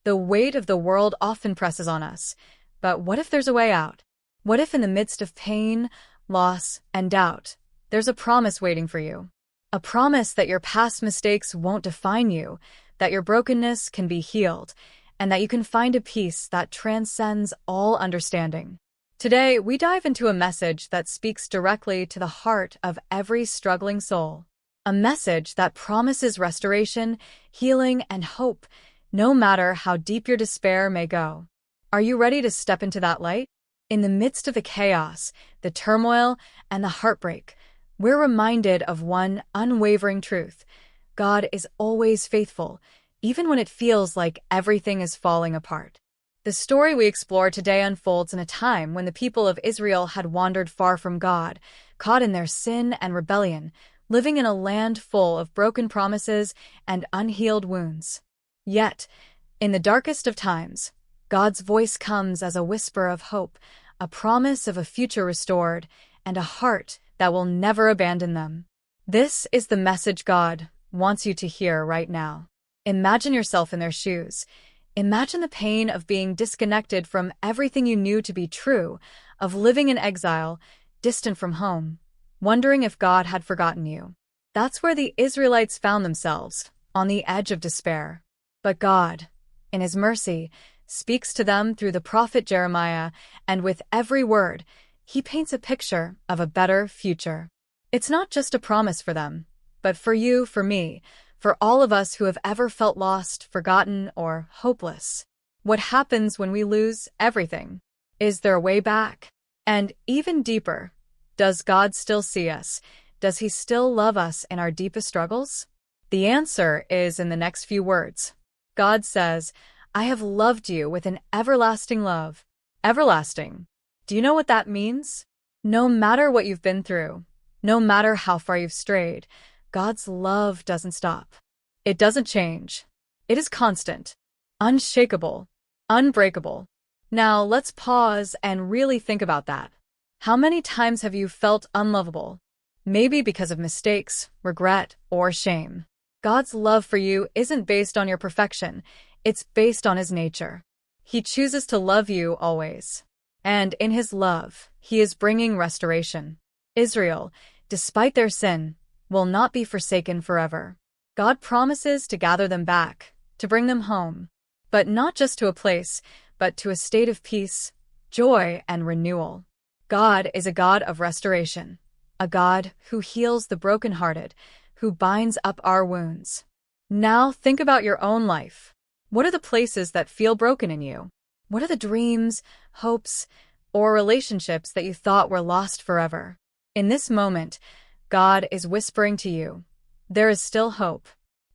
The weight of the world often presses on us. But what if there's a way out? What if in the midst of pain, loss, and doubt, there's a promise waiting for you? A promise that your past mistakes won't define you, that your brokenness can be healed, and that you can find a peace that transcends all understanding. Today, we dive into a message that speaks directly to the heart of every struggling soul. A message that promises restoration, healing, and hope, no matter how deep your despair may go. Are you ready to step into that light? In the midst of the chaos, the turmoil, and the heartbreak, we're reminded of one unwavering truth. God is always faithful, even when it feels like everything is falling apart. The story we explore today unfolds in a time when the people of Israel had wandered far from God, caught in their sin and rebellion, living in a land full of broken promises and unhealed wounds. Yet, in the darkest of times, God's voice comes as a whisper of hope, a promise of a future restored, and a heart that will never abandon them. This is the message God wants you to hear right now. Imagine yourself in their shoes. Imagine the pain of being disconnected from everything you knew to be true, of living in exile, distant from home, wondering if God had forgotten you. That's where the Israelites found themselves, on the edge of despair. But God, in His mercy, speaks to them through the prophet Jeremiah, and with every word, He paints a picture of a better future. It's not just a promise for them, but for you, for me, for all of us who have ever felt lost, forgotten, or hopeless. What happens when we lose everything? Is there a way back? And even deeper, does God still see us? Does He still love us in our deepest struggles? The answer is in the next few words. God says, "I have loved you with an everlasting love." Everlasting. Do you know what that means? No matter what you've been through, no matter how far you've strayed, God's love doesn't stop. It doesn't change. It is constant, unshakable, unbreakable. Now let's pause and really think about that. How many times have you felt unlovable? Maybe because of mistakes, regret, or shame. God's love for you isn't based on your perfection. It's based on His nature. He chooses to love you always. And in His love, He is bringing restoration. Israel, despite their sin, will not be forsaken forever. God promises to gather them back, to bring them home. But not just to a place, but to a state of peace, joy, and renewal. God is a God of restoration, a God who heals the brokenhearted, who binds up our wounds. Now think about your own life. What are the places that feel broken in you? What are the dreams, hopes, or relationships that you thought were lost forever? In this moment, God is whispering to you, there is still hope.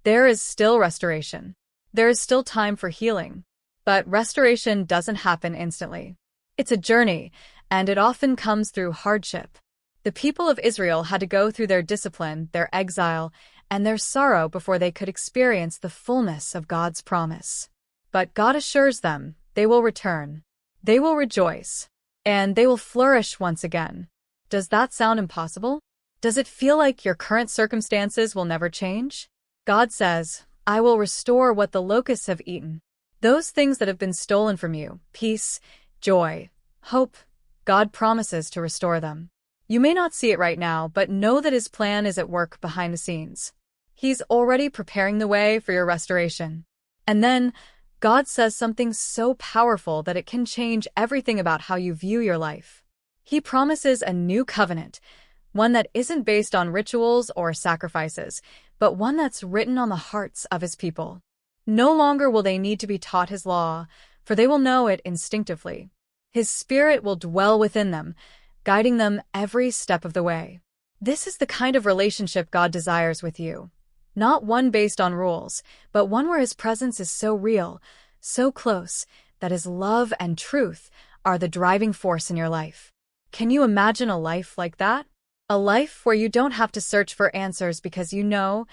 There is still restoration. There is still time for healing. But restoration doesn't happen instantly. It's a journey, and it often comes through hardship. The people of Israel had to go through their discipline, their exile, and their sorrow before they could experience the fullness of God's promise. But God assures them they will return. They will rejoice. And they will flourish once again. Does that sound impossible? Does it feel like your current circumstances will never change? God says, "I will restore what the locusts have eaten." Those things that have been stolen from you, peace, joy, hope, God promises to restore them. You may not see it right now, but know that His plan is at work behind the scenes. He's already preparing the way for your restoration. And then, God says something so powerful that it can change everything about how you view your life. He promises a new covenant, one that isn't based on rituals or sacrifices, but one that's written on the hearts of His people. No longer will they need to be taught His law, for they will know it instinctively. His Spirit will dwell within them, guiding them every step of the way. This is the kind of relationship God desires with you. Not one based on rules, but one where His presence is so real, so close, that His love and truth are the driving force in your life. Can you imagine a life like that? A life where you don't have to search for answers because you know,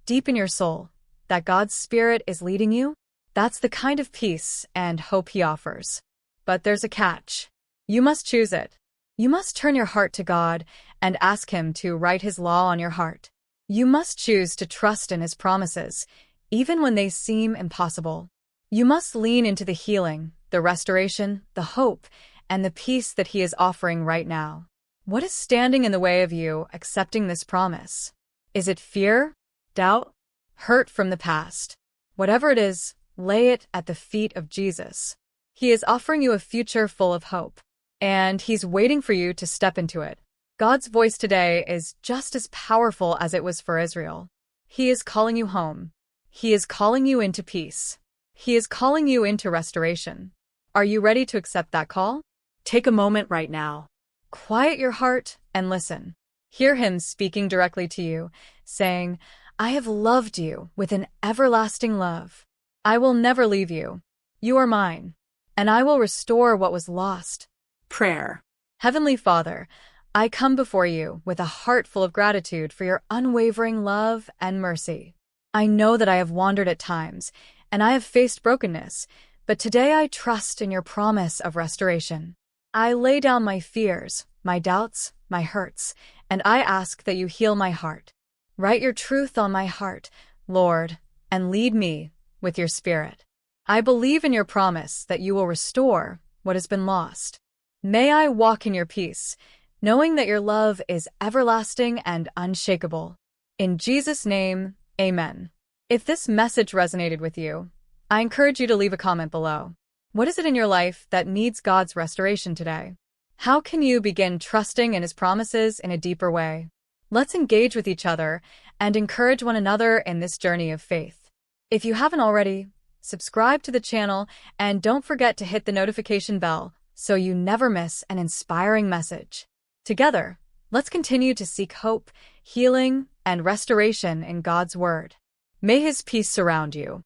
deep in your soul, that God's Spirit is leading you? That's the kind of peace and hope He offers. But there's a catch. You must choose it. You must turn your heart to God and ask Him to write His law on your heart. You must choose to trust in His promises, even when they seem impossible. You must lean into the healing, the restoration, the hope, and the peace that He is offering right now. What is standing in the way of you accepting this promise? Is it fear, doubt, hurt from the past? Whatever it is, lay it at the feet of Jesus. He is offering you a future full of hope, and He's waiting for you to step into it. God's voice today is just as powerful as it was for Israel. He is calling you home. He is calling you into peace. He is calling you into restoration. Are you ready to accept that call? Take a moment right now. Quiet your heart and listen. Hear Him speaking directly to you, saying, I have loved you with an everlasting love. I will never leave you. You are mine, and I will restore what was lost. Prayer. Heavenly Father, I come before you with a heart full of gratitude for your unwavering love and mercy. I know that I have wandered at times, and I have faced brokenness, but today I trust in your promise of restoration. I lay down my fears, my doubts, my hurts, and I ask that you heal my heart. Write your truth on my heart, Lord, and lead me with your Spirit. I believe in your promise that you will restore what has been lost. May I walk in your peace, knowing that your love is everlasting and unshakable. In Jesus' name, amen. If this message resonated with you, I encourage you to leave a comment below. What is it in your life that needs God's restoration today? How can you begin trusting in His promises in a deeper way? Let's engage with each other and encourage one another in this journey of faith. If you haven't already, subscribe to the channel and don't forget to hit the notification bell so you never miss an inspiring message. Together, let's continue to seek hope, healing, and restoration in God's Word. May His peace surround you.